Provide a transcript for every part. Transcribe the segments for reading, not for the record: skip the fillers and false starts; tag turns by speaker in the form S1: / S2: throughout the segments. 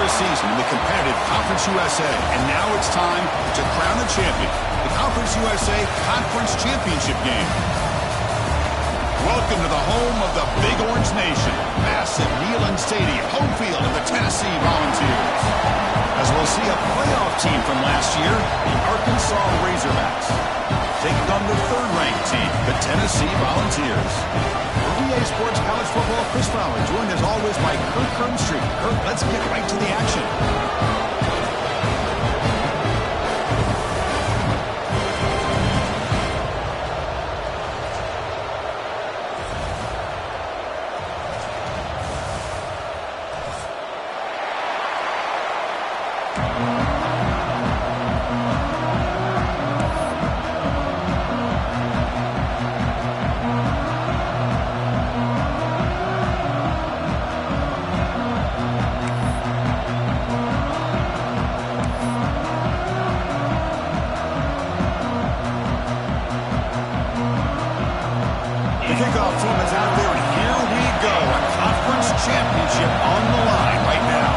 S1: a season in the competitive Conference USA, and now it's time to crown a champion. The Conference USA Conference Championship game. Welcome to the home of the Big Orange Nation. Massive Neyland Stadium, home field of the Tennessee Volunteers. As we'll see a playoff team from last year, the Arkansas Razorbacks, taking on the third-ranked team, the Tennessee Volunteers. For VA Sports College Football, Chris Fowler, joined as always by Kurt Kernstreet. Kurt, let's get right to the action. Kickoff team is out there, and here we go. A conference championship on the line right now.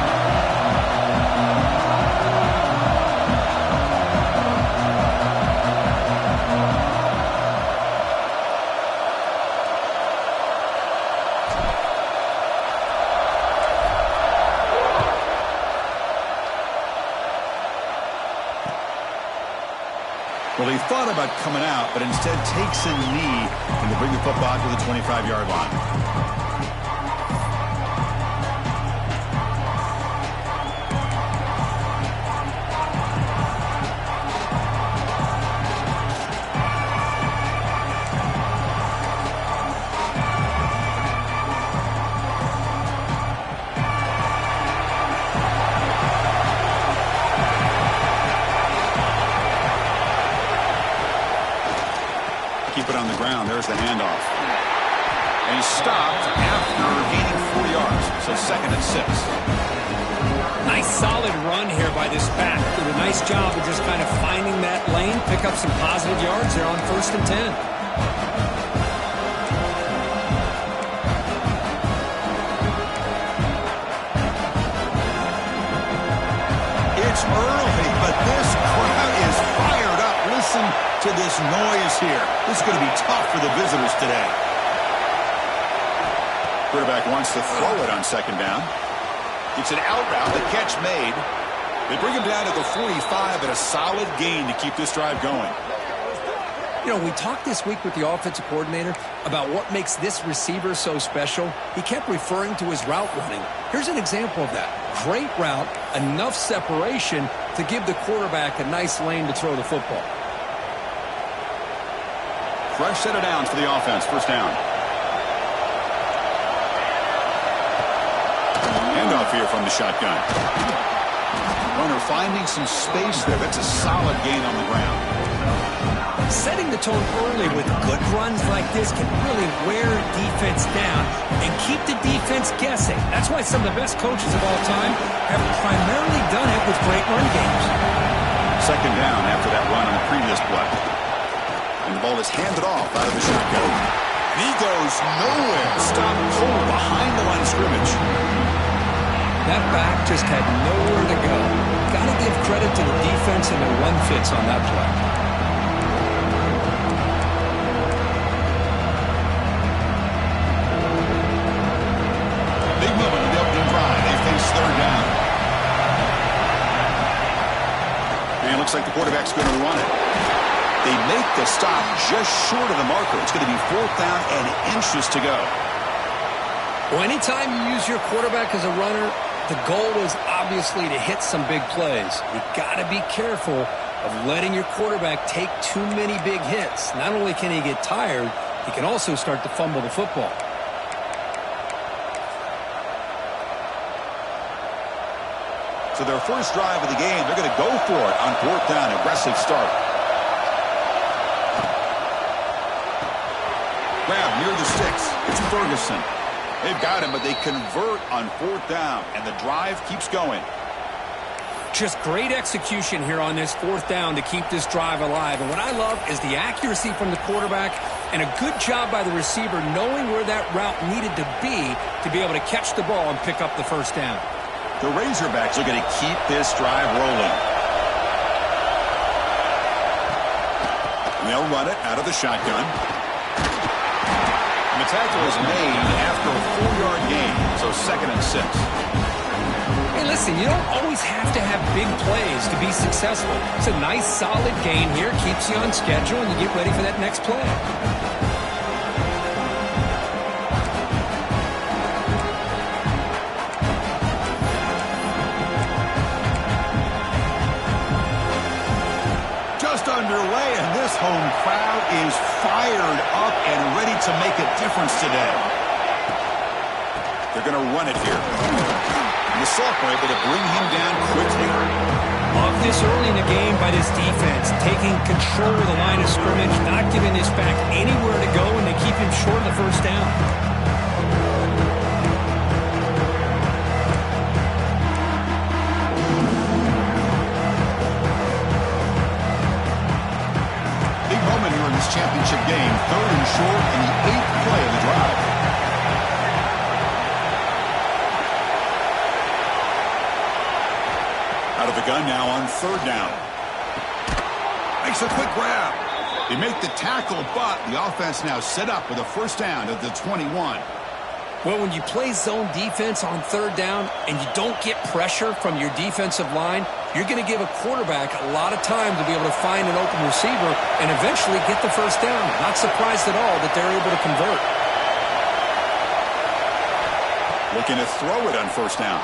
S1: Well, he thought about coming out, but instead takes a knee and to bring the football to the 25-yard line. Keep it on the ground. There's the handoff. And he's stopped after gaining 4 yards. So 2nd and 6.
S2: Nice solid run here by this back. Did a nice job of just kind of finding that lane, pick up some positive yards there on 1st and 10.
S1: It's early, but this crowd is fired up. Listen to this noise here. This is going to be tough for the visitors today. Quarterback wants to throw it on 2nd down. It's an out route. The catch made. They bring him down to the 45 and a solid gain to keep this drive going.
S2: You know, we talked this week with the offensive coordinator about what makes this receiver so special. He kept referring to his route running. Here's an example of that. Great route, enough separation to give the quarterback a nice lane to throw the football.
S1: Fresh set of downs for the offense. 1st down. Handoff here from the shotgun. Runner finding some space there. That's a solid gain on the ground.
S2: Setting the tone early with good runs like this can really wear defense down and keep the defense guessing. That's why some of the best coaches of all time have primarily done it with great run games.
S1: 2nd down after that run on the previous play. And the ball is handed off out of the shotgun. And he goes nowhere. Stop cold behind the line of scrimmage.
S2: That back just had nowhere to go. Got to give credit to the defense and their run fits on that play. Big moment in the opening drive. They face 3rd down.
S1: And it looks like the quarterback's going to run it. They make the stop just short of the marker. It's going to be 4th down and inches to go.
S2: Well, anytime you use your quarterback as a runner, the goal is obviously to hit some big plays. You got to be careful of letting your quarterback take too many big hits. Not only can he get tired, he can also start to fumble the football.
S1: So their first drive of the game, they're going to go for it on 4th down. Aggressive start. Grab near the sticks. It's Ferguson. They've got him, but they convert on 4th down, and the drive keeps going.
S2: Just great execution here on this 4th down to keep this drive alive. And what I love is the accuracy from the quarterback and a good job by the receiver knowing where that route needed to be able to catch the ball and pick up the 1st down.
S1: The Razorbacks looking to keep this drive rolling. And they'll run it out of the shotgun. And the tackle is made after a 4-yard gain, so 2nd and 6.
S2: Hey, listen, you don't always have to have big plays to be successful. It's a nice, solid gain here. Keeps you on schedule, and you get ready for that next play.
S1: Just underway, and this home crowd is fired up and ready to make a difference today. They're going to run it here. The Sophomore able to bring him down quickly.
S2: Love this early in the game by this defense, taking control of the line of scrimmage, not giving this back anywhere to go, and they keep him short of the first down.
S1: Big moment here in this championship game. 3rd and short and the 8th play of the drive. Out of the gun now on 3rd down. Makes a quick grab. They make the tackle, but the offense now set up with a first down at the 21.
S2: Well, when you play zone defense on 3rd down and you don't get pressure from your defensive line, you're going to give a quarterback a lot of time to be able to find an open receiver and eventually get the first down. Not surprised at all that they're able to convert.
S1: Looking to throw it on first down.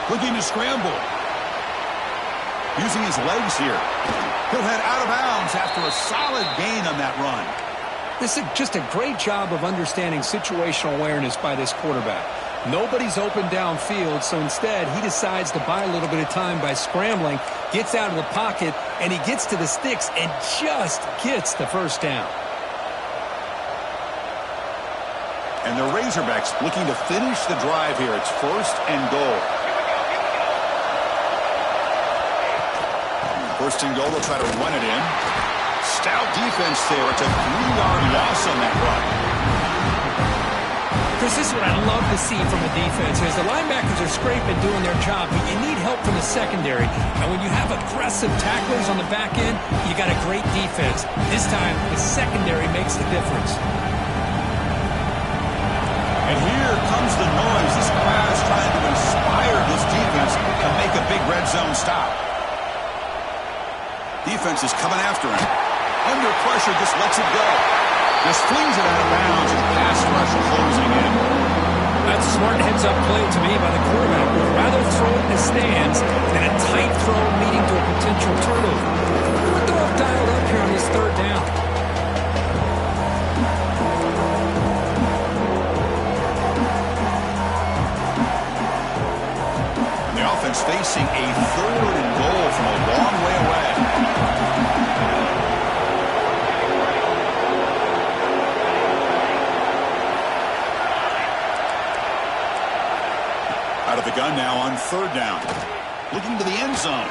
S1: Looking to scramble. Using his legs here. He'll head out of bounds after a solid gain on that run.
S2: This is just a great job of understanding situational awareness by this quarterback. Nobody's open downfield, so instead he decides to buy a little bit of time by scrambling, gets out of the pocket, and he gets to the sticks and just gets the first down.
S1: And the Razorbacks looking to finish the drive here. It's 1st and goal. 1st and goal, they'll try to run it in. Stout defense there. It's a 3-yard loss on that run.
S2: Chris, this is what I love to see from a defense is the linebackers are scraping, doing their job, but you need help from the secondary. And when you have aggressive tacklers on the back end, you got a great defense. This time, the secondary makes the difference.
S1: And here comes the noise. This crowd is trying to inspire this defense to make a big red zone stop. Defense is coming after him. Under pressure, just lets it go. Just flings it out of bounds, and the pass rush closing in.
S2: That's a smart heads-up play to me by the quarterback. Would rather throw it in the stands than a tight throw leading to a potential turnover. We're throwing dialed up here on this 3rd down.
S1: The offense facing a 3rd and goal from a long way away. Out of the gun now on 3rd down. Looking to the end zone.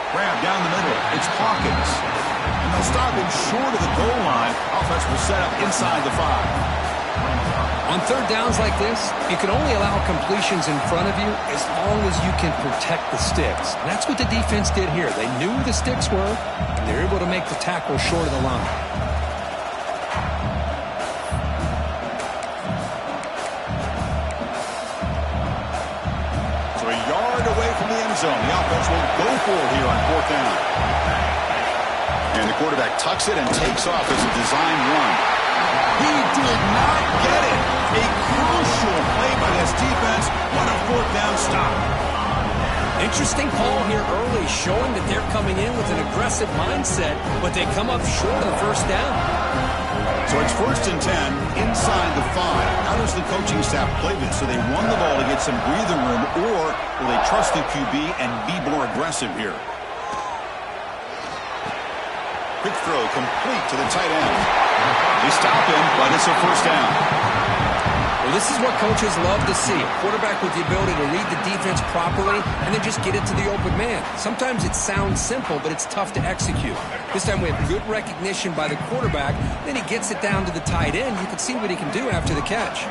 S1: Grab down the middle. It's Hawkins. And they'll stop him short of the goal line. Offense will set up inside the 5.
S2: On 3rd downs like this, you can only allow completions in front of you as long as you can protect the sticks. And that's what the defense did here. They knew the sticks were, and they were able to make the tackle short of the line.
S1: So a yard away from the end zone. The offense will go for it here on 4th down. And the quarterback tucks it and takes off as a design run. He did not get it. A crucial play by this defense. What a 4th down stop.
S2: Interesting call here early, showing that they're coming in with an aggressive mindset, but they come up short of the first down.
S1: So it's 1st and 10 inside the 5. How does the coaching staff play this? So they run the ball to get some breathing room, or will they trust the QB and be more aggressive here? Quick throw complete to the tight end. They stop him, but it's a first down.
S2: Well, this is what coaches love to see. A quarterback with the ability to read the defense properly and then just get it to the open man. Sometimes it sounds simple, but it's tough to execute. This time we have good recognition by the quarterback. Then he gets it down to the tight end. You can see what he can do after the catch.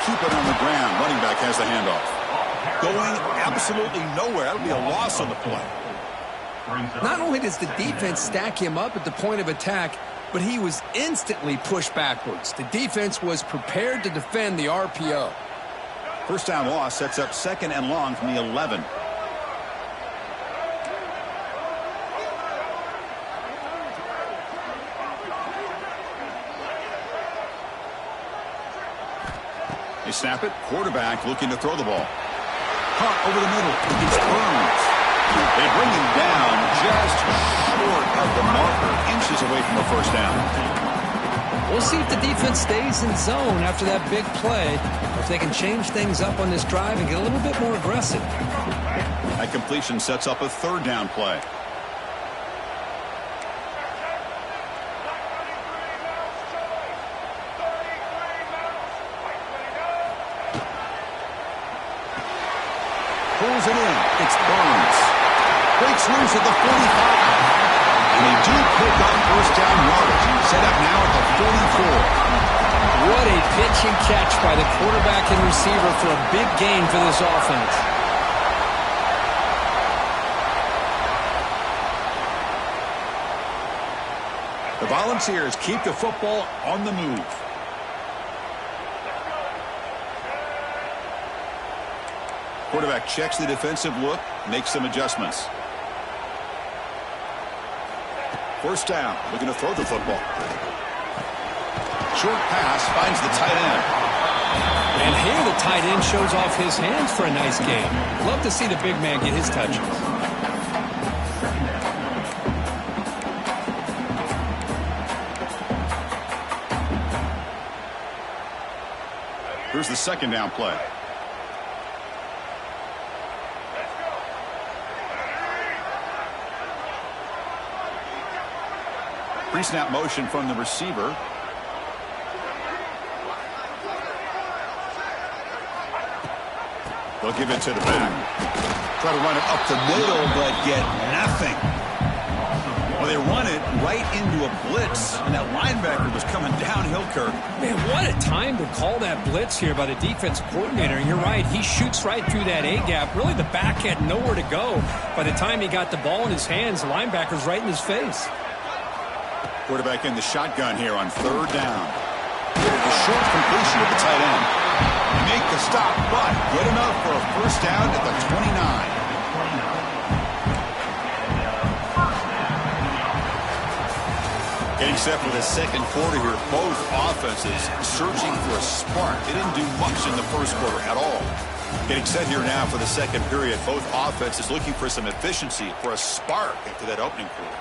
S1: keep it on the ground. Running back has the handoff. Going absolutely nowhere. That'll be a loss on the play.
S2: Not only does the defense stack him up at the point of attack, but he was instantly pushed backwards. The defense was prepared to defend the RPO.
S1: First down loss sets up 2nd and long from the 11. They snap it. Quarterback looking to throw the ball. Caught over the middle. It's Burns. They bring him down just short of the marker. Inches away from a first down.
S2: We'll see if the defense stays in zone after that big play. If they can change things up on this drive and get a little bit more aggressive.
S1: That completion sets up a 3rd down play. Pulls it in. It's Burns. Breaks loose at the 45. And they do pick up first down yardage. Set up now at the 44.
S2: What a pitch and catch by the quarterback and receiver for a big gain for this offense.
S1: The Volunteers keep the football on the move. Quarterback checks the defensive look, makes some adjustments. First down, looking to throw the football. Short pass finds the tight end.
S2: And here the tight end shows off his hands for a nice game. Love to see the big man get his touches.
S1: Here's the 2nd down play. Pre-snap motion from the receiver. They'll give it to the back. Try to run it up the middle, but get nothing. Well, they run it right into a blitz, and that linebacker was coming downhill, Kirk.
S2: Man, what a time to call that blitz here by the defense coordinator. And you're right, he shoots right through that A-gap. Really, the back had nowhere to go. By the time he got the ball in his hands, the linebacker's right in his face.
S1: Quarterback in the shotgun here on 3rd down. A short completion of the tight end. They make the stop, but get enough for a first down at the 29. Getting set for the 2nd quarter here. Both offenses searching for a spark. They didn't do much in the 1st quarter at all. Getting set here now for the 2nd period. Both offenses looking for some efficiency, for a spark after that opening quarter.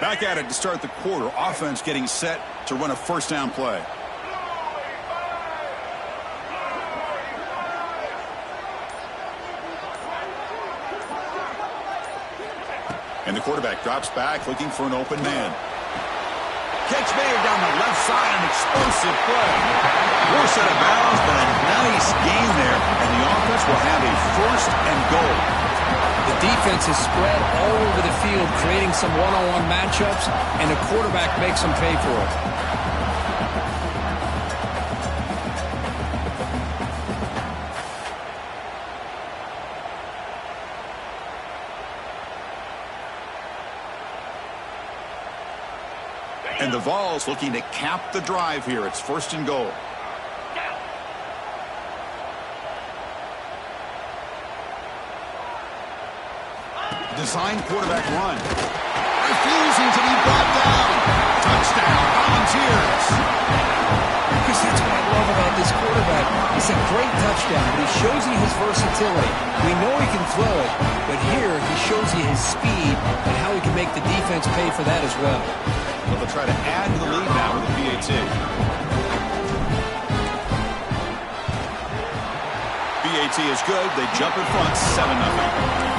S1: Back at it to start the quarter. Offense getting set to run a first down play. And the quarterback drops back looking for an open man. Catch made down the left side, an explosive play. Force out of bounds, but a nice gain there. And the offense will have a 1st and goal.
S2: The defense is spread all over the field, creating some one-on-one matchups, and the quarterback makes them pay for it.
S1: And the Vols looking to cap the drive here. It's 1st and goal. Design quarterback run. Refusing to be brought down. Touchdown, Volunteers.
S2: Because that's what I love about this quarterback. It's a great touchdown, but he shows you his versatility. We know he can throw it, but here he shows you his speed and how he can make the defense pay for that as well.
S1: Well, they'll try to add to the lead now with the PAT. PAT is good. They jump in front, 7-0.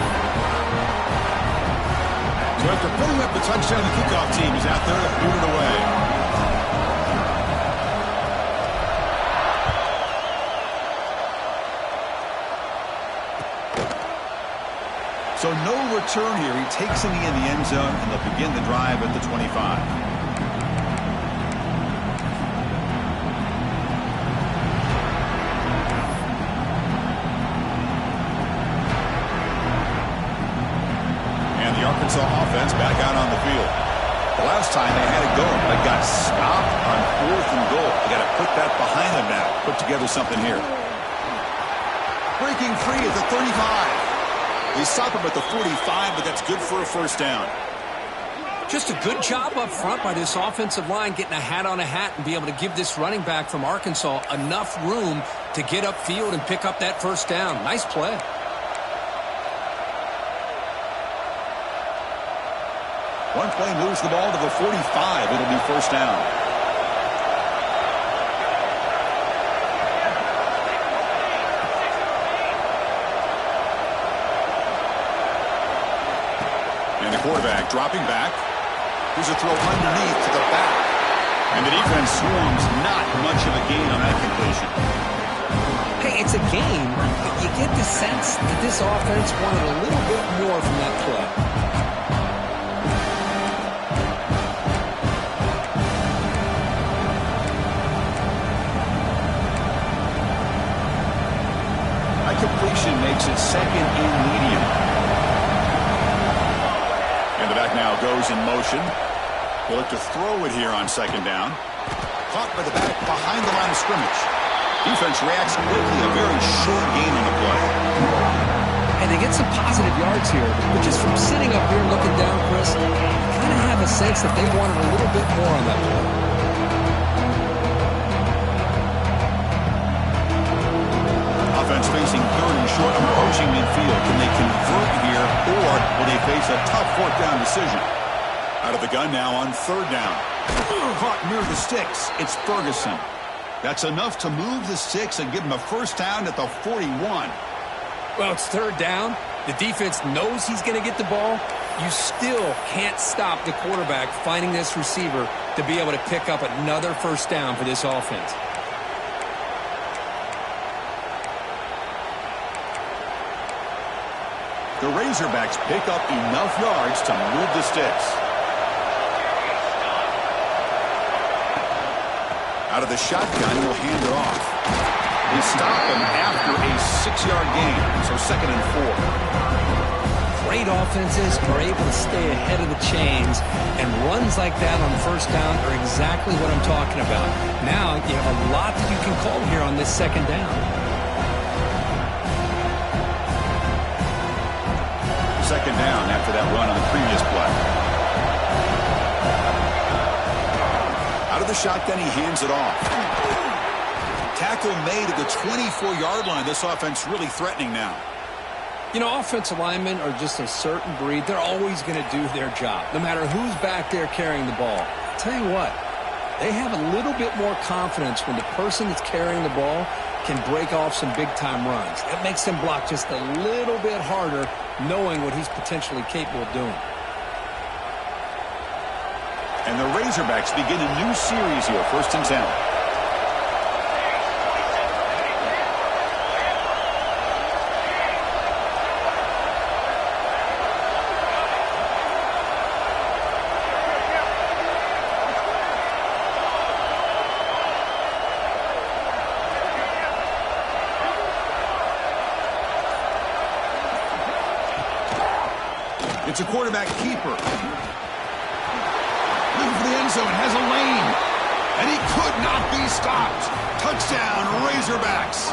S1: So after putting up the touchdown, the kickoff team is out there to boot it away. So no return here. He takes it in the end zone, and they'll begin the drive at the 25. And the Arkansas offense back out on the field. The last time they had it going, they got stopped on 4th and goal. They got to put that behind them now. Put together something here. Breaking free at the 35. They stop him at the 45, but that's good for a first down.
S2: Just a good job up front by this offensive line, getting a hat on a hat and be able to give this running back from Arkansas enough room to get upfield and pick up that first down. Nice play.
S1: One play moves the ball to the 45. It'll be first down. And the quarterback dropping back. Here's a throw underneath to the back. And the defense swarms. Not much of a gain on that completion.
S2: Hey, it's a game, but you get the sense that this offense wanted a little bit more from that play.
S1: That completion makes it second and medium. And the back now goes in motion. He'll look to throw it here on second down. Caught by the back behind the line of scrimmage. Defense reacts quickly. A very short gain on the play.
S2: And they get some positive yards here, but just from sitting up here looking down, Chris, you kind of have a sense that they wanted a little bit more on that play.
S1: Offense facing third and short, approaching midfield. Can they convert here, or will they face a tough fourth down decision? Out of the gun now on third down. Caught near the sticks. It's Ferguson. That's enough to move the sticks and give him a first down at the 41.
S2: Well, it's third down. The defense knows he's going to get the ball. You still can't stop the quarterback finding this receiver to be able to pick up another first down for this offense.
S1: The Razorbacks pick up enough yards to move the sticks. Out of the shotgun, he'll hand it off. They stop him after a 6-yard gain, so second and 4.
S2: Great offenses are able to stay ahead of the chains, and runs like that on first down are exactly what I'm talking about. Now you have a lot that you can call here on this second down.
S1: Second down after that run on the previous play. Out of the shotgun, he hands it off. Tackle made at the 24-yard line. This offense really threatening now.
S2: You know, offensive linemen are just a certain breed. They're always going to do their job, no matter who's back there carrying the ball. I'll tell you what, they have a little bit more confidence when the person that's carrying the ball can break off some big-time runs. That makes them block just a little bit harder, knowing what he's potentially capable of doing.
S1: And the Razorbacks begin a new series here, 1st and 10. It's a quarterback keeper. Looking for the end zone, has a lane. And he could not be stopped. Touchdown, Razorbacks.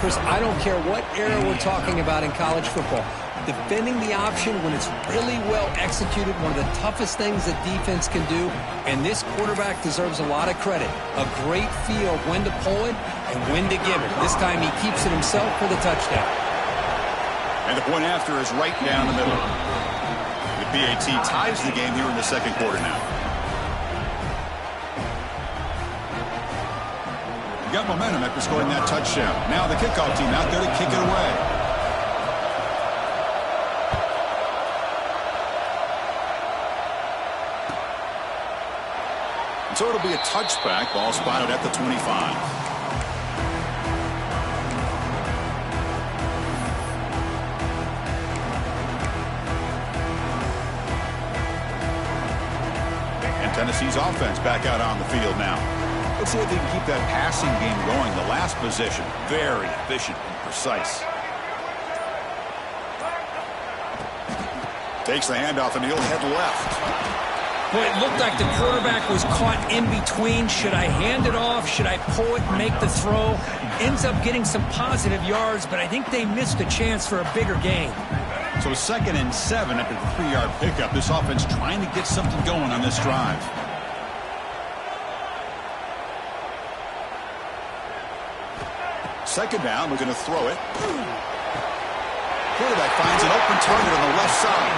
S2: Chris, I don't care what era we're talking about in college football. Defending the option when it's really well executed, one of the toughest things that defense can do. And this quarterback deserves a lot of credit. A great feel of when to pull it and when to give it. This time he keeps it himself for the touchdown.
S1: And the point after is right down the middle. The PAT ties the game here in the second quarter now. We got momentum after scoring that touchdown. Now the kickoff team out there to kick it away. And so it'll be a touchback. Ball spotted at the 25. Tennessee's offense back out on the field now. Let's see if they can keep that passing game going. The last possession, very efficient and precise. Takes the handoff and he'll head left.
S2: Boy, it looked like the quarterback was caught in between. Should I hand it off? Should I pull it and make the throw? Ends up getting some positive yards, but I think they missed a chance for a bigger gain.
S1: So 2nd and 7 after the 3-yard pickup. This offense trying to get something going on this drive. Second down, we're going to throw it. Quarterback finds an open target on the left side.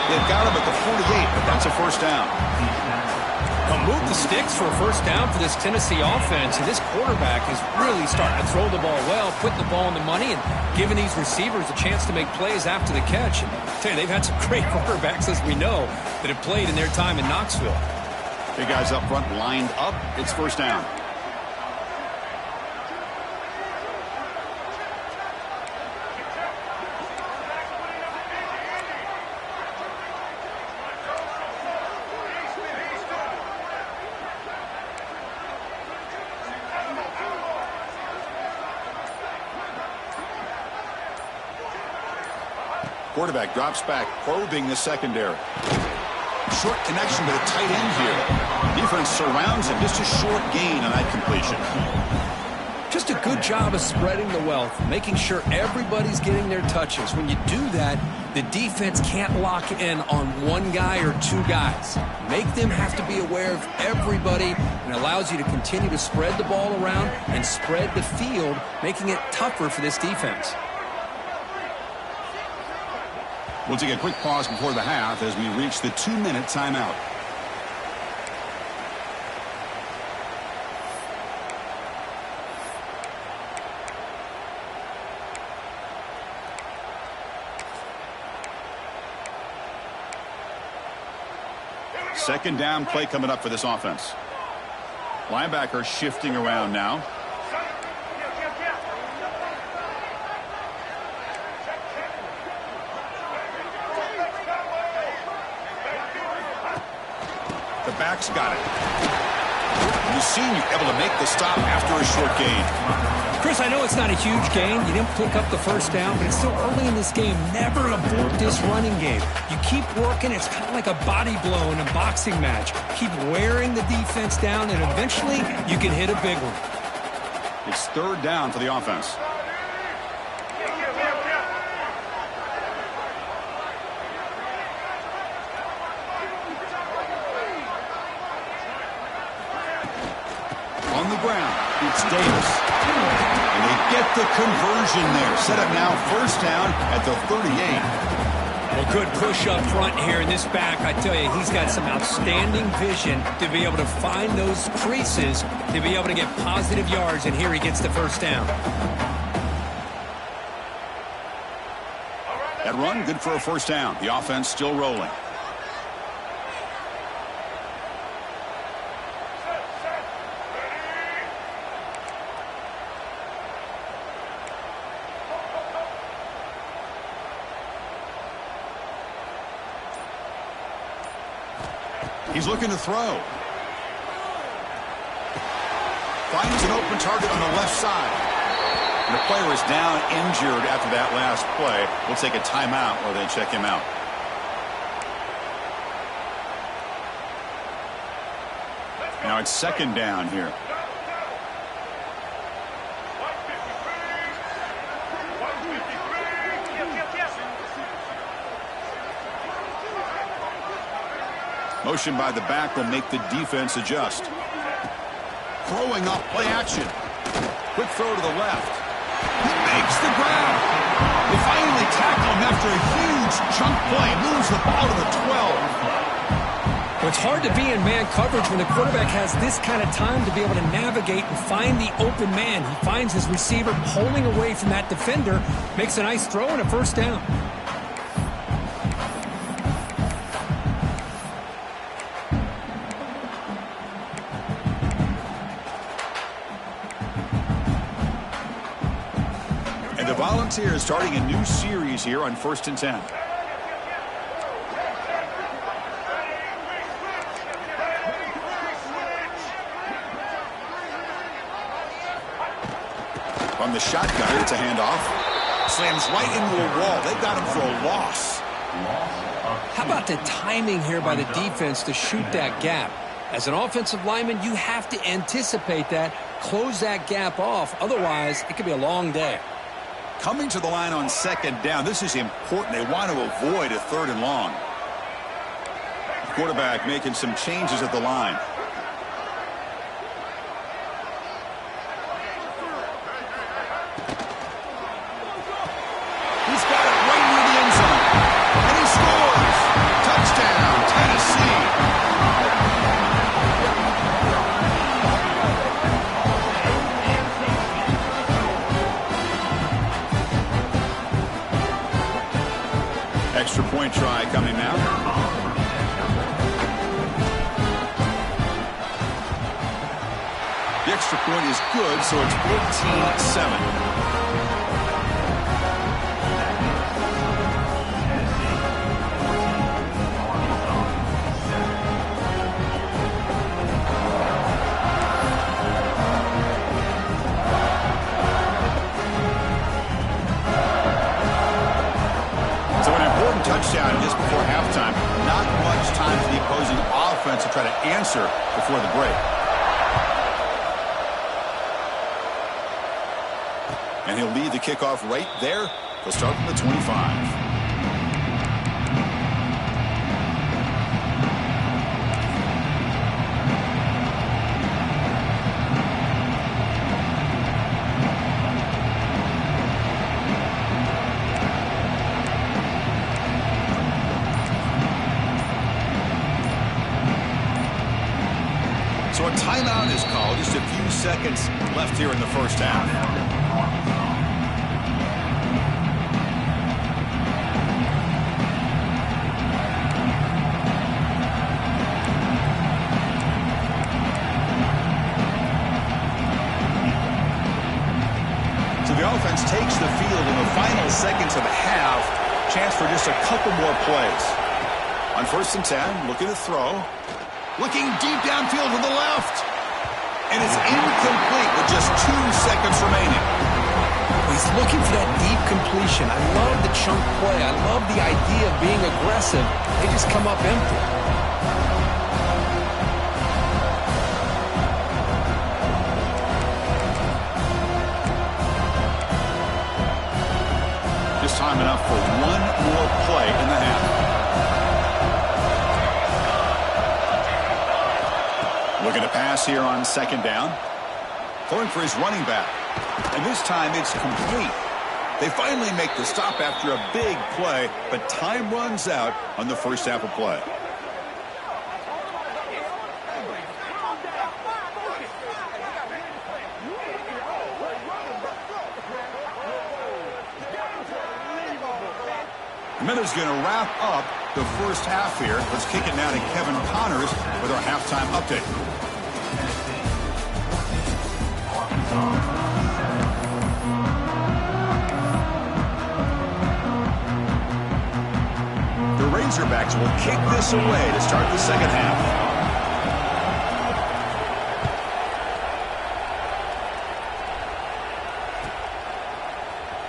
S1: They've got him at the 48, but that's a first down.
S2: Move the sticks for a first down for this Tennessee offense, and this quarterback is really starting to throw the ball well, putting the ball in the money, and giving these receivers a chance to make plays after the catch. And I'll tell you, they've had some great quarterbacks, as we know, that have played in their time in Knoxville.
S1: Big guys up front lined up. It's first down. Quarterback drops back, probing the secondary. Short connection to the tight end here. Defense surrounds him. Just a short gain on that completion.
S2: Just a good job of spreading the wealth, making sure everybody's getting their touches. When you do that, the defense can't lock in on one guy or two guys. Make them have to be aware of everybody, and allows you to continue to spread the ball around and spread the field, making it tougher for this defense.
S1: We'll take a quick pause before the half as we reach the 2-minute timeout. Second down play coming up for this offense. Linebacker shifting around now. The back's got it. You've seen you able to make the stop after a short gain.
S2: Chris, I know it's not a huge gain. You didn't pick up the first down, but it's still early in this game. Never abort this running game. You keep working. It's kind of like a body blow in a boxing match. Keep wearing the defense down, and eventually you can hit a big one.
S1: It's third down for the offense. On the ground, it's Davis. And they get the conversion there. Set up now first down at the 38.
S2: Well, good push up front here in this back. I tell you, he's got some outstanding vision to be able to find those creases, to be able to get positive yards, and here he gets the first down.
S1: That run, good for a first down. The offense still rolling. He's looking to throw. Finds an open target on the left side. And the player is down injured after that last play. We'll take a timeout while they check him out. Now it's second down here. Motion by the back will make the defense adjust. Throwing up, play action. Quick throw to the left. He makes the grab. They finally tackle him after a huge chunk play. Moves the ball to the 12.
S2: Well, it's hard to be in man coverage when the quarterback has this kind of time to be able to navigate and find the open man. He finds his receiver pulling away from that defender, makes a nice throw and a first down.
S1: And the Volunteers starting a new series here on 1st and 10. From the shotgun, it's a handoff. Slams right into a wall. They've got him for a loss.
S2: How about the timing here by the defense to shoot that gap? As an offensive lineman, you have to anticipate that, close that gap off. Otherwise, it could be a long day.
S1: Coming to the line on second down, this is important. They want to avoid a third and long. Quarterback making some changes at the line. He's got it right near the end zone. And he scores. Touchdown, Tennessee. Extra point try coming now. The extra point is good, so it's 14-7. Touchdown just before halftime. Not much time for the opposing offense to try to answer before the break. And he'll lead the kickoff right there. He'll start from the 25. So a timeout is called. Just a few seconds left here in the first half. So the offense takes the field in the final seconds of the half. Chance for just a couple more plays. On 1st and 10, looking to throw. Looking deep downfield to the left. And it's incomplete with just 2 seconds remaining.
S2: He's looking for that deep completion. I love the chunk play. I love the idea of being aggressive. They just come up empty.
S1: Just time enough for one more play in the half. Looking to pass here on 2nd down. Throwing for his running back. And this time it's complete. They finally make the stop after a big play, but time runs out on the first half of play. Miller's going to wrap up the first half here. Let's kick it now to Kevin Connors with our halftime update. The Razorbacks will kick this away to start the second half.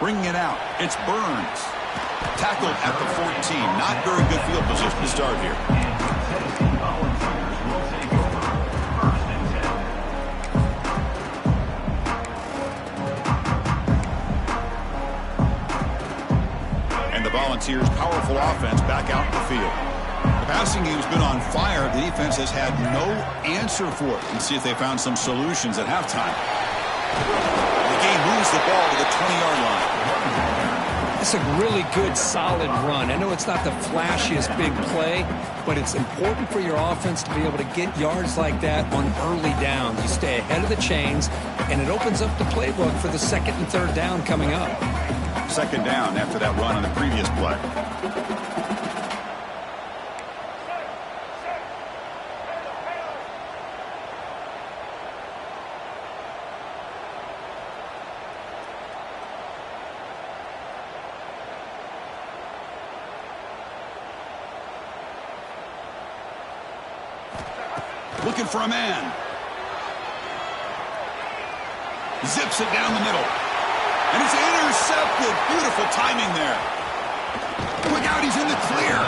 S1: Bringing it out, it's Burns. Tackled at the 14. Not very good field position to start here. And the Volunteers' powerful offense back out in the field. The passing game's been on fire. The defense has had no answer for it. Let's see if they found some solutions at halftime. The game moves the ball to the 20-yard line.
S2: It's a really good, solid run. I know it's not the flashiest big play, but it's important for your offense to be able to get yards like that on early downs. You stay ahead of the chains, and it opens up the playbook for the 2nd and 3rd down coming up.
S1: 2nd down after that run on the previous play. Looking for a man. Zips it down the middle. And it's intercepted. Beautiful timing there. Look out, he's in the clear.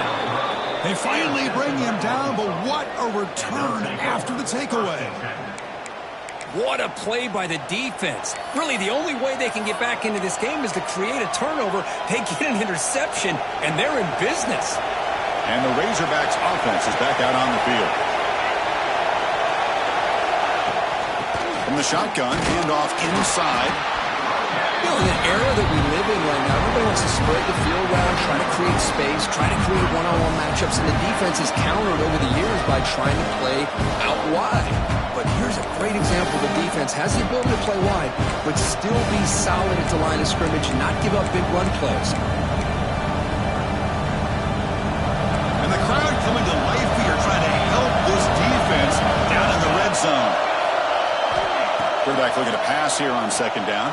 S1: They finally bring him down, but what a return after the takeaway.
S2: What a play by the defense. Really, the only way they can get back into this game is to create a turnover. They get an interception, and they're in business.
S1: And the Razorbacks offense is back out on the field. From the shotgun, handoff inside.
S2: You know, in the era that we live in right now, everybody wants to spread the field around, try to create space, try to create one-on-one matchups, and the defense has countered over the years by trying to play out wide. But here's a great example. The defense has the ability to play wide, but still be solid at the line of scrimmage, not give up big run plays.
S1: And the crowd coming to life here, trying to help this defense down in the red zone. Quarterback looking to pass here on second down.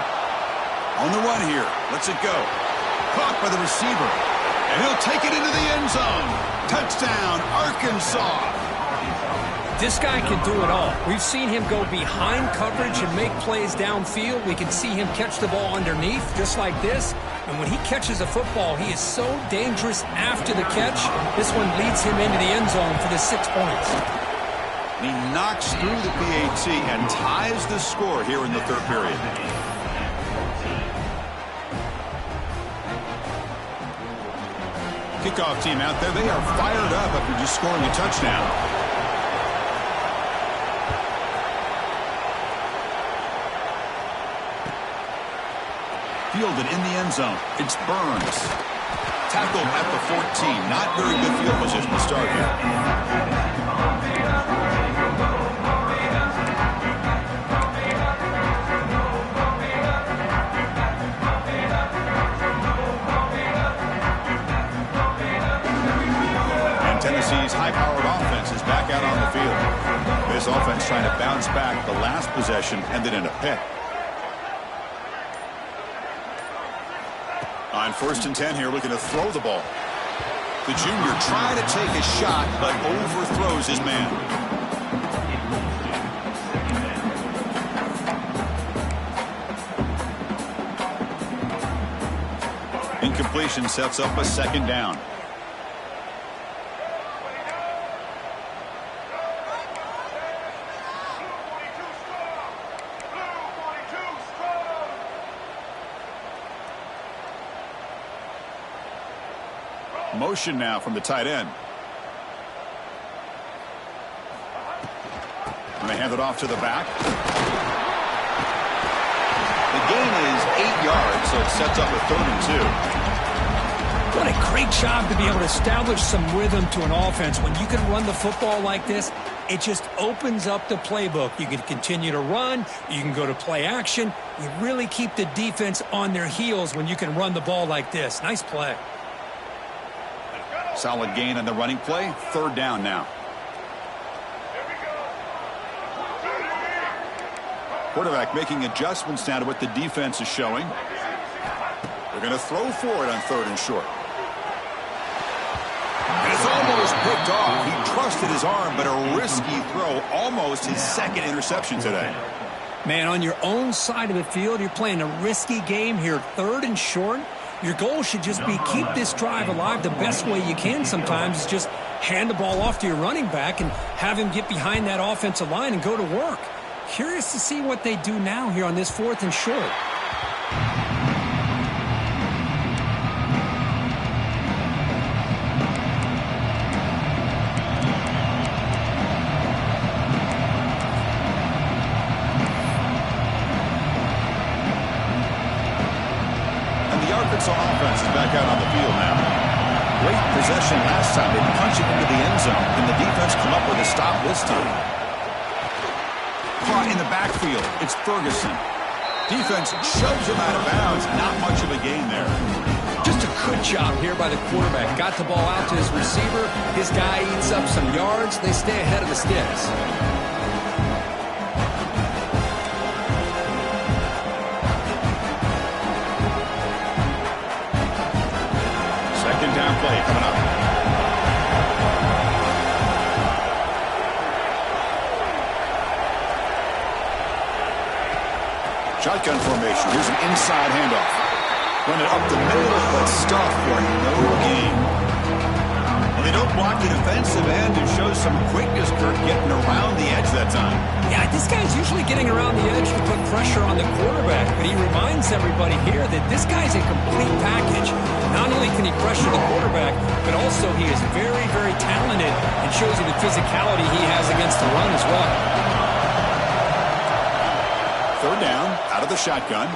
S1: On the run here. Lets it go. Caught by the receiver. And he'll take it into the end zone. Touchdown, Arkansas.
S2: This guy can do it all. We've seen him go behind coverage and make plays downfield. We can see him catch the ball underneath, just like this. And when he catches a football, he is so dangerous after the catch. This one leads him into the end zone for the 6 points.
S1: He knocks through the PAT and ties the score here in the third period. Kickoff team out there. They are fired up after just scoring a touchdown. Fielded in the end zone. It's Burns. Tackled at the 14. Not very good field position to start here. Tennessee's high-powered offense is back out on the field. This offense trying to bounce back. The last possession ended in a pick. On 1st and 10 here, looking to throw the ball. The junior trying to take a shot, but overthrows his man. Incompletion sets up a second down. Motion now from the tight end. And they hand it off to the back. The gain is 8 yards, so it sets up a 3rd and 2.
S2: What a great job to be able to establish some rhythm to an offense. When you can run the football like this, it just opens up the playbook. You can continue to run. You can go to play action. You really keep the defense on their heels when you can run the ball like this. Nice play.
S1: Solid gain on the running play. 3rd down now. Quarterback making adjustments now to what the defense is showing. They're going to throw for it on 3rd and short. And it's almost picked off. He trusted his arm, but a risky throw. Almost his 2nd interception today.
S2: Man, on your own side of the field, you're playing a risky game here. 3rd and short. Your goal should just be keep this drive alive the best way you can sometimes is just hand the ball off to your running back and have him get behind that offensive line and go to work. Curious to see what they do now here on this 4th and short.
S1: Arkansas offense is back out on the field now. Great possession last time. They punch it into the end zone. Can the defense come up with a stop this time? Caught in the backfield. It's Ferguson. Defense shoves him out of bounds. Not much of a gain there.
S2: Just a good job here by the quarterback. Got the ball out to his receiver. His guy eats up some yards. They stay ahead of the sticks.
S1: Down play coming up. Shotgun formation. Here's an inside handoff. Run it up the middle, but stuffed for no gain. Well, they don't block the defensive end and show some quickness, Kirk, getting around the edge that time.
S2: Yeah, this guy's usually getting around the edge to put pressure on the quarterback, but he reminds everybody here that this guy's a complete package. Not only can he pressure the quarterback, but also he is very, very talented and shows you the physicality he has against the run as well.
S1: Third down, out of the shotgun.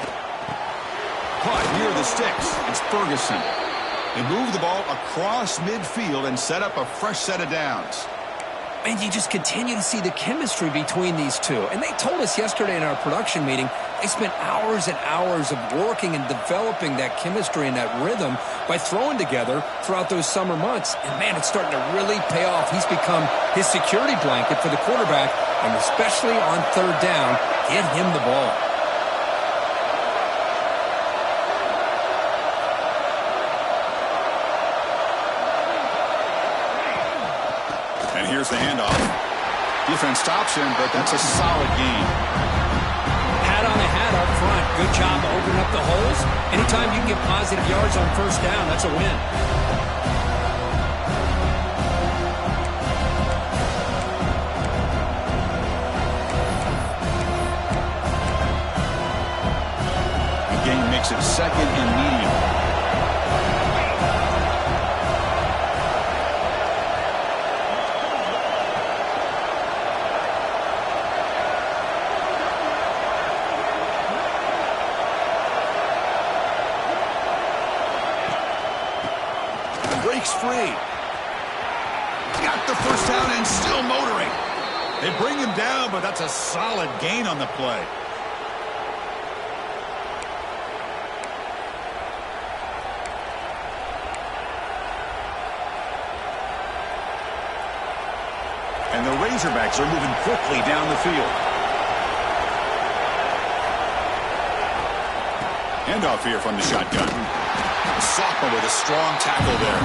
S1: Caught near the sticks. It's Ferguson. They move the ball across midfield and set up a fresh set of downs.
S2: And you just continue to see the chemistry between these two. And they told us yesterday in our production meeting, they spent hours and hours of working and developing that chemistry and that rhythm by throwing together throughout those summer months. And, man, it's starting to really pay off. He's become his security blanket for the quarterback, and especially on third down, get him the ball.
S1: And here's the handoff. Defense stops him, but that's a solid gain.
S2: Hat on a hat up front. Good job opening up the holes. Anytime you can get positive yards on first down, that's a win.
S1: The game makes it second and medium. Breaks free. Got the first down and still motoring. They bring him down, but that's a solid gain on the play. And the Razorbacks are moving quickly down the field. Handoff here from the shotgun. Sophomore with a strong tackle there.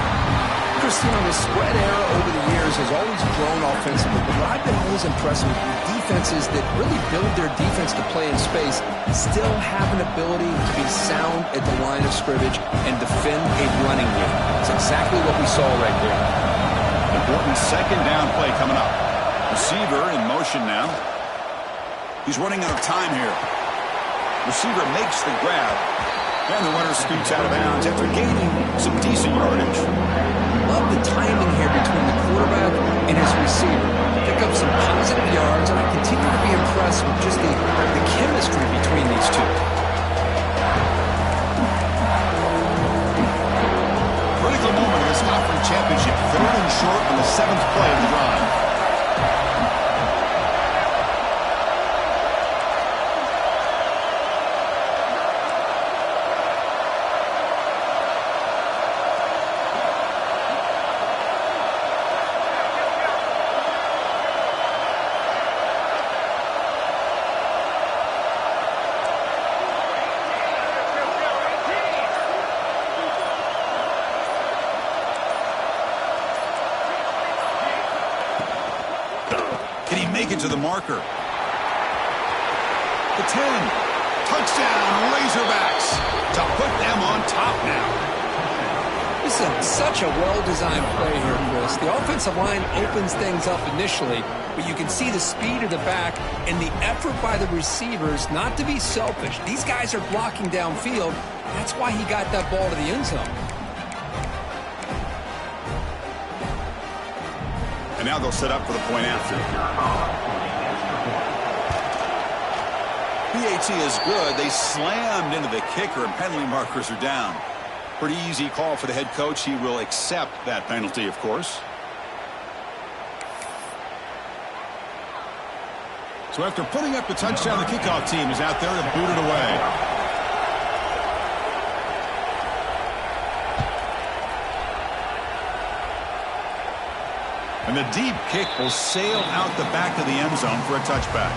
S2: Christian, the spread era over the years has always grown offensively, but what I've been always impressed with defenses that really build their defense to play in space still have an ability to be sound at the line of scrimmage and defend a running game. It's exactly what we saw right there.
S1: Important second down play coming up. Receiver in motion now. He's running out of time here. Receiver makes the grab. And the runner scoots out of bounds after gaining some decent yardage.
S2: Love the timing here between the quarterback and his receiver. Pick up some positive yards, and I continue to be impressed with just the chemistry between these two.
S1: Critical moment in this conference championship. Third and short on the 7th play of the drive. Can he make it to the marker? The 10. Touchdown, Razorbacks, to put them on top now.
S2: This is such a well-designed play here, Chris. The offensive line opens things up initially, but you can see the speed of the back and the effort by the receivers not to be selfish. These guys are blocking downfield. That's why he got that ball to the end zone.
S1: And now they'll set up for the point after. PAT is good. They slammed into the kicker, and penalty markers are down. Pretty easy call for the head coach. He will accept that penalty, of course. So after putting up the touchdown, the kickoff team is out there to boot it away. And the deep kick will sail out the back of the end zone for a touchback.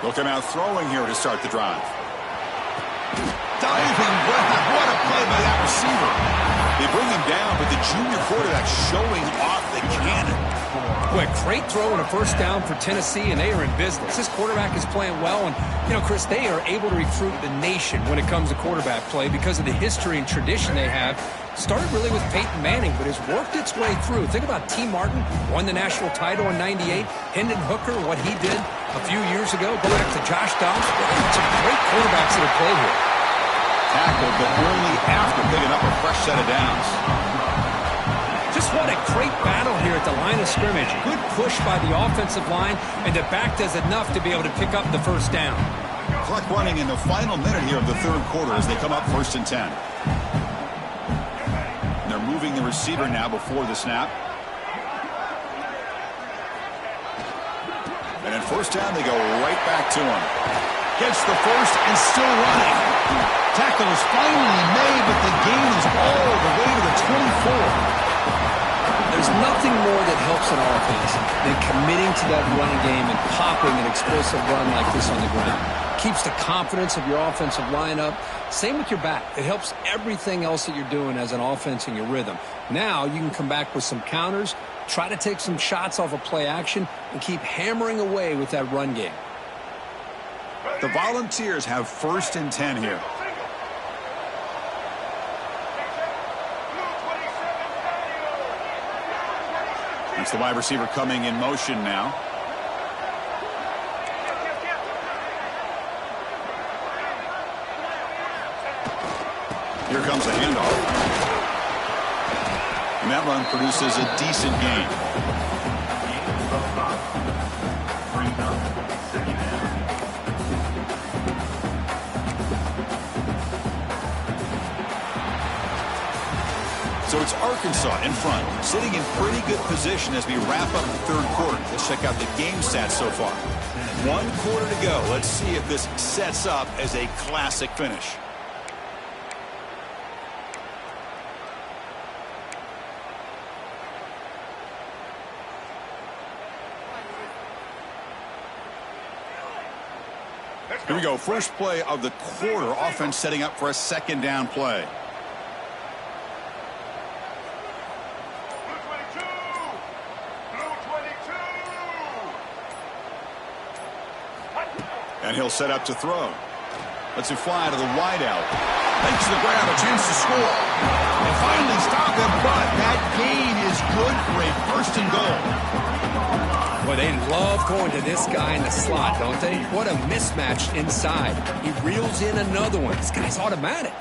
S1: They'll come out throwing here to start the drive. Diving grab. What a play by that receiver. They bring him down, but the junior quarterback showing off the cannon.
S2: Boy, great throw and a first down for Tennessee, and they are in business. This quarterback is playing well, and, you know, Chris, they are able to recruit the nation when it comes to quarterback play because of the history and tradition they have. Started really with Peyton Manning, but has worked its way through. Think about T. Martin, won the national title in '98. Hendon Hooker, what he did a few years ago. Go back to Josh Dobbs. Some great quarterbacks that have played here.
S1: Tackled, but only after picking up a fresh set of downs.
S2: Just what a great battle here at the line of scrimmage. Good push by the offensive line, and the back does enough to be able to pick up the first down.
S1: Clock running in the final minute here of the third quarter as they come up 1st and 10. And they're moving the receiver now before the snap. And in first down, they go right back to him. Gets the first and still running. Tackle is finally made, but the gain is all the way to the 24.
S2: There's nothing more that helps an offense than committing to that running game and popping an explosive run like this on the ground. Keeps the confidence of your offensive lineup. Same with your back. It helps everything else that you're doing as an offense in your rhythm. Now you can come back with some counters, try to take some shots off of play action, and keep hammering away with that run game.
S1: The Volunteers have 1st and 10 here. It's the wide receiver coming in motion now. Here comes a handoff. And that run produces a decent gain. So it's Arkansas in front, sitting in pretty good position as we wrap up the third quarter. Let's check out the game stats so far. 1 quarter to go. Let's see if this sets up as a classic finish. Here we go. First play of the quarter. Offense setting up for a 2nd down play. And he'll set up to throw. Lets it fly to the wideout. Makes the grab, a chance to score. And finally stop him, but that gain is good for a 1st and goal.
S2: Boy, they love going to this guy in the slot, don't they? What a mismatch inside. He reels in another one. This guy's automatic.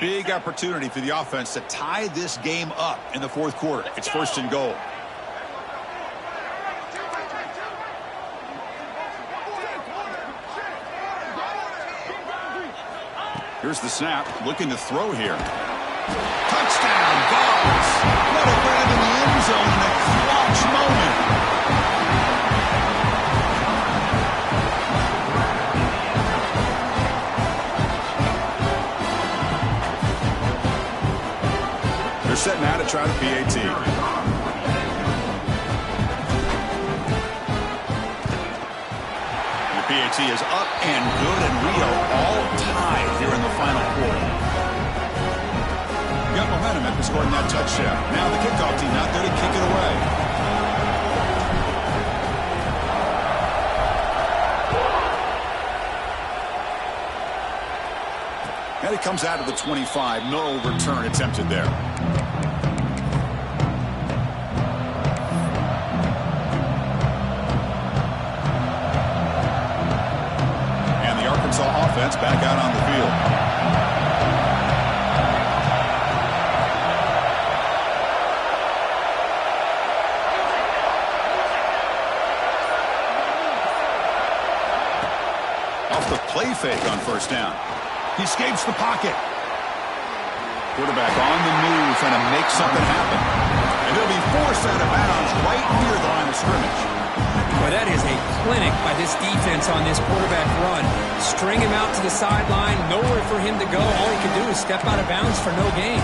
S1: Big opportunity for the offense to tie this game up in the 4th quarter. It's 1st and goal. Here's the snap. Looking to throw here. Touchdown, Dogs. What a grab in the end zone in a clutch moment. Setting out to try the PAT. The PAT is up and good, and Rio all tied here in the final quarter. Got momentum after scoring that touchdown. Now the kickoff team out there to kick it away. And it comes out of the 25. No return attempted there. Offense back out on the field. Off the play fake on 1st down. He escapes the pocket. Quarterback on the move, trying to make something happen. And he'll be forced out of bounds right near the line of scrimmage.
S2: Well, that is a clinic by this defense on this quarterback run. String him out to the sideline, nowhere for him to go. All he can do is step out of bounds for no gain.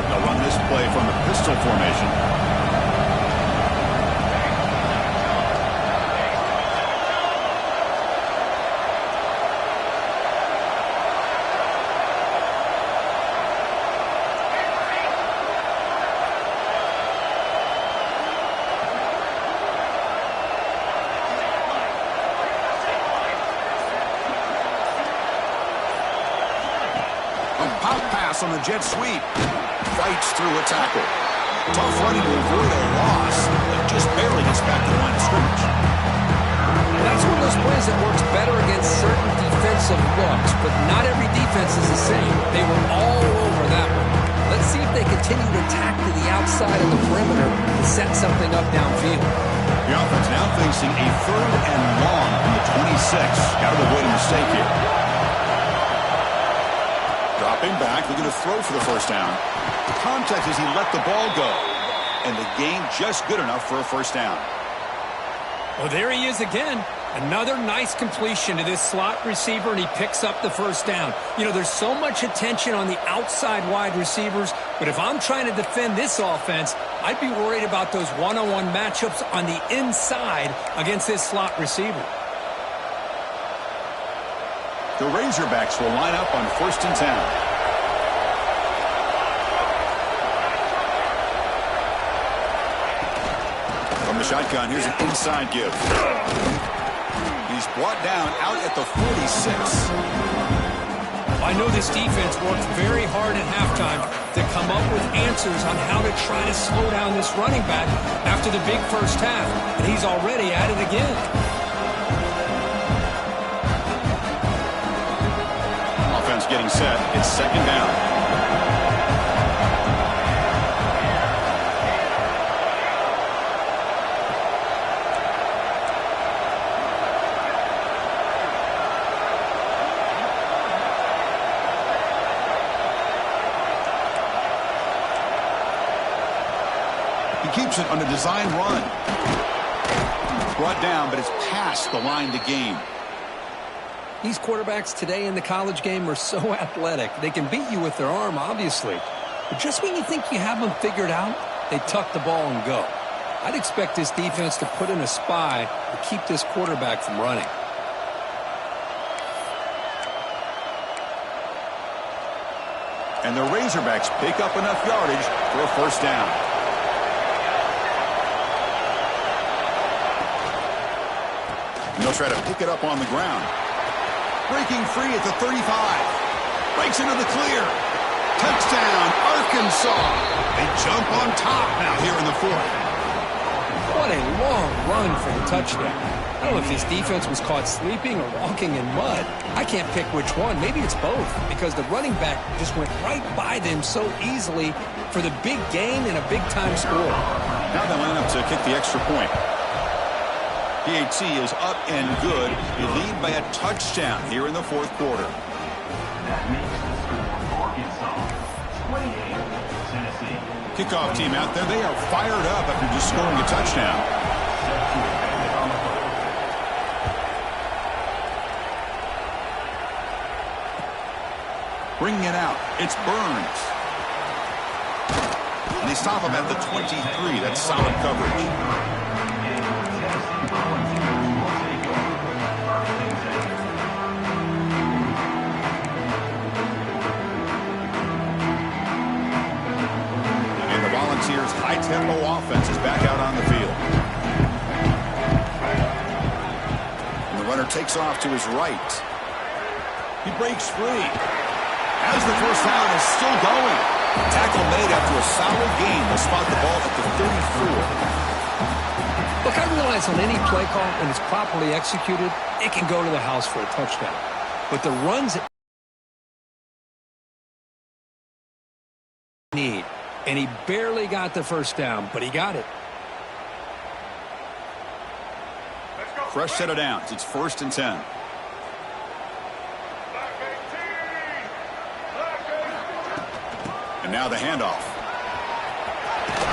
S1: They'll run this play from the pistol formation. On the jet sweep. Fights through a tackle. Tough running to avoid a loss, but just barely gets back to the line of scrimmage.
S2: That's one of those plays that works better against certain defensive looks, but not every defense is the same. They were all over that one. Let's see if they continue to attack to the outside of the perimeter to set something up downfield.
S1: The offense now facing a 3rd and long from the 26. Got to avoid a mistake here. Dropping back, looking to throw for the first down. The contact as he let the ball go. And the gain just good enough for a first down.
S2: Well, there he is again. Another nice completion to this slot receiver, and he picks up the first down. You know, there's so much attention on the outside wide receivers, but if I'm trying to defend this offense, I'd be worried about those one-on-one matchups on the inside against this slot receiver.
S1: The Razorbacks will line up on 1st and 10. From the shotgun, here's an inside give. He's brought down out at the 46.
S2: I know this defense worked very hard at halftime to come up with answers on how to try to slow down this running back after the big first half, and he's already at it again.
S1: Getting set. It's 2nd down. He keeps it on a design run. Brought down, but it's past the line to gain.
S2: These quarterbacks today in the college game are so athletic. They can beat you with their arm, obviously. But just when you think you have them figured out, they tuck the ball and go. I'd expect this defense to put in a spy to keep this quarterback from running.
S1: And the Razorbacks pick up enough yardage for a first down. And they'll try to pick it up on the ground. Breaking free at the 35. Breaks into the clear. Touchdown, Arkansas. They jump on top now here in the 4th.
S2: What a long run for the touchdown. I don't know if this defense was caught sleeping or walking in mud. I can't pick which one. Maybe it's both, because the running back just went right by them so easily for the big gain and a big-time score.
S1: Now they line up to kick the extra point. PAT is up and good. You lead by a touchdown here in the 4th quarter.
S3: That makes the score Arkansas 28, Tennessee.
S1: Kickoff team out there. They are fired up after just scoring a touchdown. Bringing it out. It's Burns. And they stop him at the 23. That's solid coverage. High-tempo offense is back out on the field. And the runner takes off to his right. He breaks free. As the first down is still going. Tackle made after a solid gain. They'll spot the ball at the 34.
S2: Look, I realize on any play call, when it's properly executed, it can go to the house for a touchdown. But the runs that need. And he barely got the first down, but he got it.
S1: Fresh set of downs. It's 1st and 10. And now the handoff.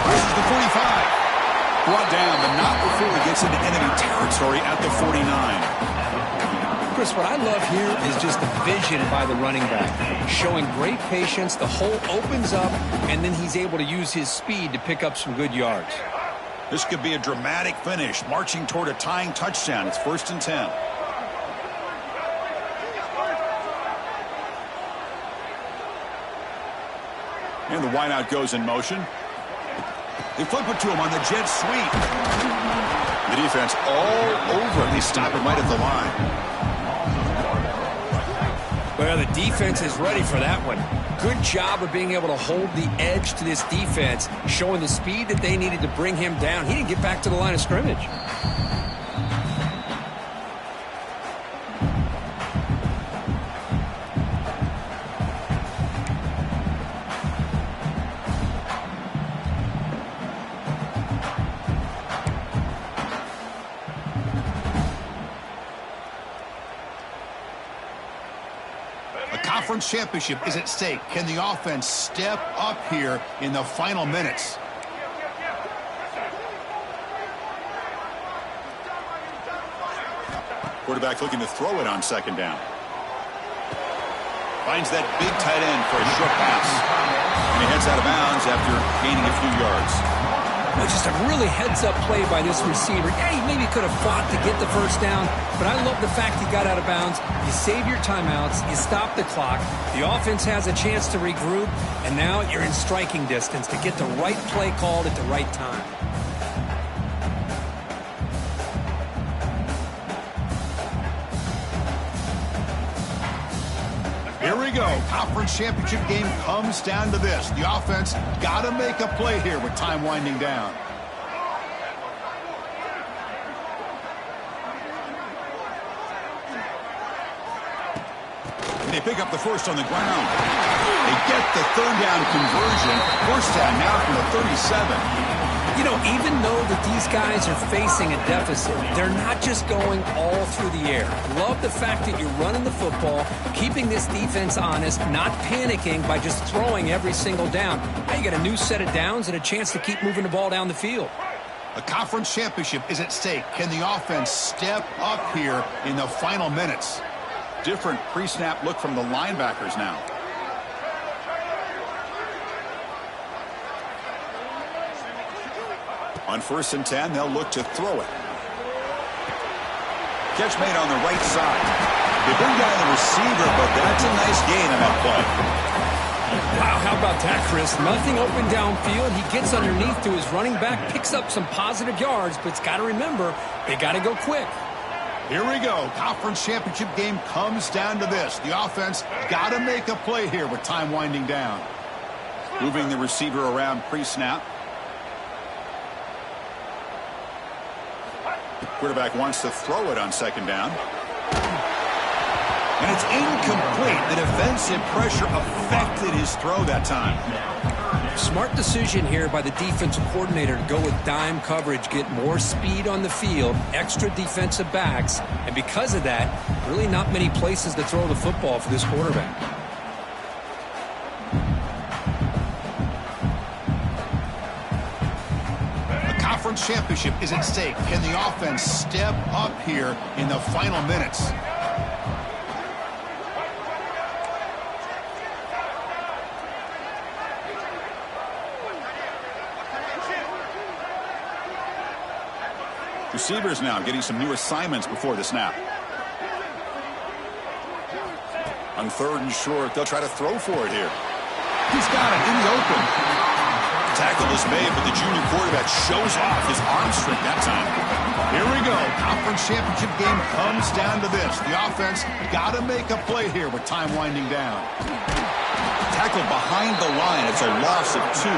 S1: Pushes the 45. Brought down, but not before he gets into enemy territory at the 49.
S2: Chris, what I love here is just the vision by the running back. Showing great patience, the hole opens up, and then he's able to use his speed to pick up some good yards.
S1: This could be a dramatic finish, marching toward a tying touchdown. It's 1st and 10. And the wideout goes in motion. They flip it to him on the jet sweep. The defense all over him. They stop him right at the line.
S2: Well, the defense is ready for that one. Good job of being able to hold the edge to this defense, showing the speed that they needed to bring him down. He didn't get back to the line of scrimmage.
S1: Conference championship is at stake. Can the offense step up here in the final minutes? Quarterback looking to throw it on 2nd down. Finds that big tight end for a short pass. And he heads out of bounds after gaining a few yards.
S2: Well, just a really heads-up play by this receiver. Yeah, he maybe could have fought to get the 1st down, but I love the fact he got out of bounds. You save your timeouts, you stop the clock, the offense has a chance to regroup, and now you're in striking distance to get the right play called at the right time.
S1: Here we go. Conference championship game comes down to this. The offense got to make a play here with time winding down. And they pick up the 1st on the ground. They get the 3rd down conversion. 1st down now from the 37.
S2: You know, even though that these guys are facing a deficit, they're not just going all through the air. Love the fact that you're running the football, keeping this defense honest, not panicking by just throwing every single down. Now you got a new set of downs and a chance to keep moving the ball down the field.
S1: A conference championship is at stake. Can the offense step up here in the final minutes? Different pre-snap look from the linebackers now. On 1st and 10, they'll look to throw it. Catch made on the right side. They bring down the receiver, but that's a nice gain on that play.
S2: Wow, how about that, Chris? Nothing open downfield. He gets underneath to his running back, picks up some positive yards, but it's got to remember, they got to go quick.
S1: Here we go. Conference championship game comes down to this. The offense got to make a play here with time winding down. Moving the receiver around pre-snap. Quarterback wants to throw it on 2nd down. And it's incomplete. The defensive pressure affected his throw that time.
S2: Smart decision here by the defensive coordinator to go with dime coverage, get more speed on the field, extra defensive backs, and because of that, really not many places to throw the football for this quarterback.
S1: Conference championship is at stake. Can the offense step up here in the final minutes? Receivers now getting some new assignments before the snap. On 3rd and short, they'll try to throw for it here. He's got it in the open. Tackle is made, but the junior quarterback shows off his arm strength that time. Here we go. Conference championship game comes down to this. The offense got to make a play here with time winding down. Tackle behind the line. It's a loss of 2.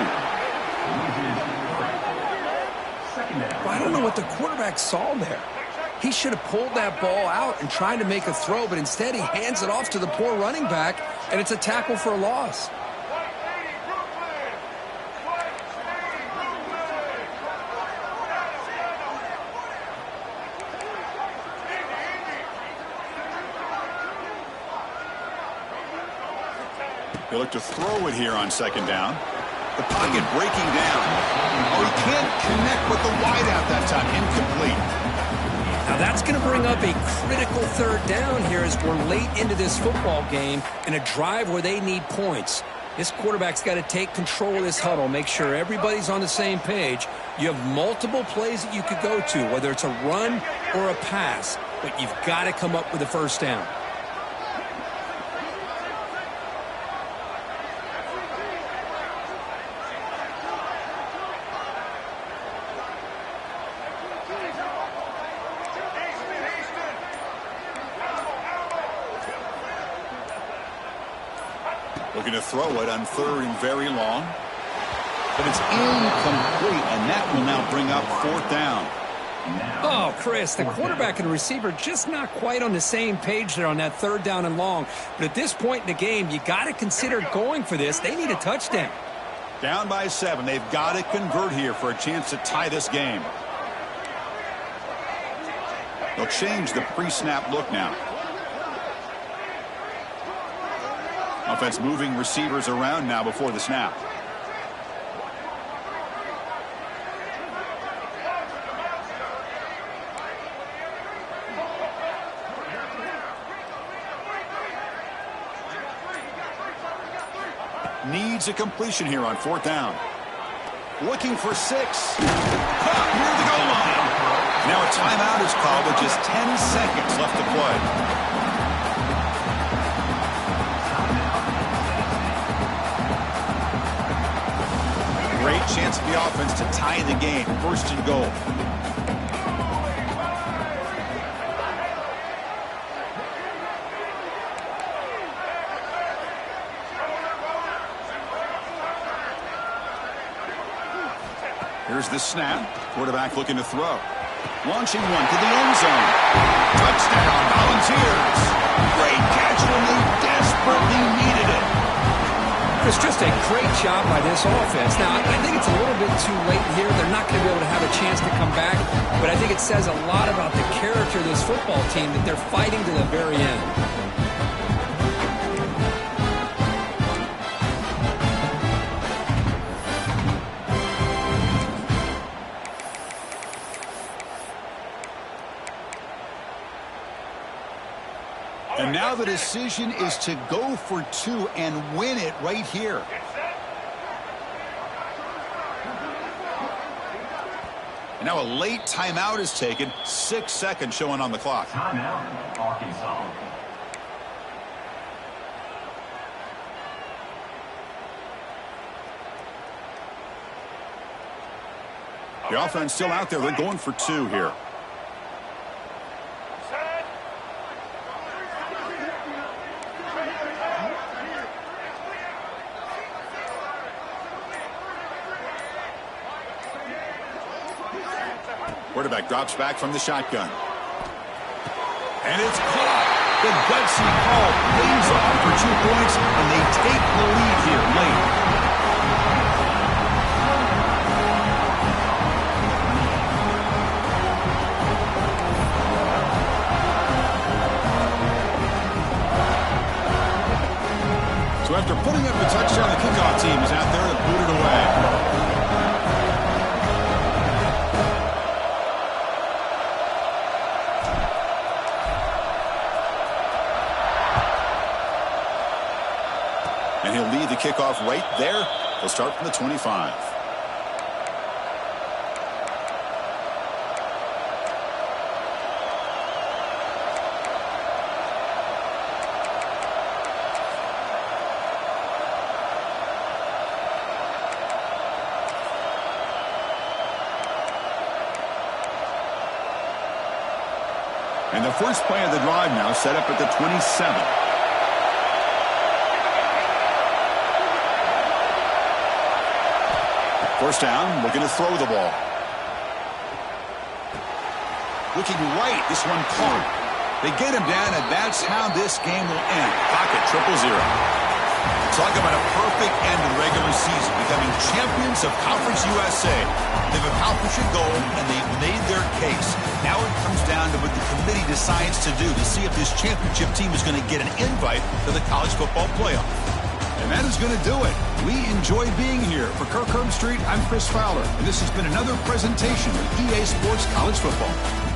S2: Well, I don't know what the quarterback saw there. He should have pulled that ball out and tried to make a throw, but instead he hands it off to the poor running back, and it's a tackle for a loss.
S1: They look to throw it here on 2nd down. The pocket breaking down. Oh, he can't connect with the wideout that time. Incomplete.
S2: Now that's going to bring up a critical third down here as we're late into this football game in a drive where they need points. This quarterback's got to take control of this huddle, make sure everybody's on the same page. You have multiple plays that you could go to, whether it's a run or a pass, but you've got to come up with a first down.
S1: Looking to throw it on third and very long. But it's incomplete, and that will now bring up fourth down.
S2: Oh, Chris, the quarterback and receiver just not quite on the same page there on that third down and long. But at this point in the game, you got to consider going for this. They need a touchdown.
S1: Down by 7. They've got to convert here for a chance to tie this game. They'll change the pre-snap look now. Offense moving receivers around now before the snap. Needs a completion here on fourth down. Looking for 6. Caught near the goal line. Now a timeout is called with just 10 seconds left to play. Great chance for the offense to tie the game. First and goal. Here's the snap. Quarterback looking to throw. Launching one to the end zone. Touchdown, Volunteers. Great catch when they desperately needed it.
S2: It's just a great job by this offense. Now, I think it's a little bit too late here. They're not going to be able to have a chance to come back, but I think it says a lot about the character of this football team that they're fighting to the very end.
S1: And now the decision is to go for 2 and win it right here. And now a late timeout is taken. 6 seconds showing on the clock.
S3: Timeout, Arkansas.
S1: The offense still out there. They're going for 2 here. Quarterback drops back from the shotgun. And it's caught. The gutsy call pays off for 2 points, and they take the lead here late. So after putting up a touchdown, the kickoff team is out there to boot it away. And he'll lead the kickoff right there. He'll start from the 25. And the first play of the drive now set up at the 27. First down, looking to throw the ball. Looking right, this one caught. They get him down, and that's how this game will end. Pocket 0-0. Talk about a perfect end to the regular season, becoming champions of Conference USA. They've accomplished a goal, and they've made their case. Now it comes down to what the committee decides to do to see if this championship team is going to get an invite to the college football playoff. And that is going to do it. We enjoy being here. For Kirk Herbstreit, I'm Chris Fowler, and this has been another presentation of EA Sports College Football.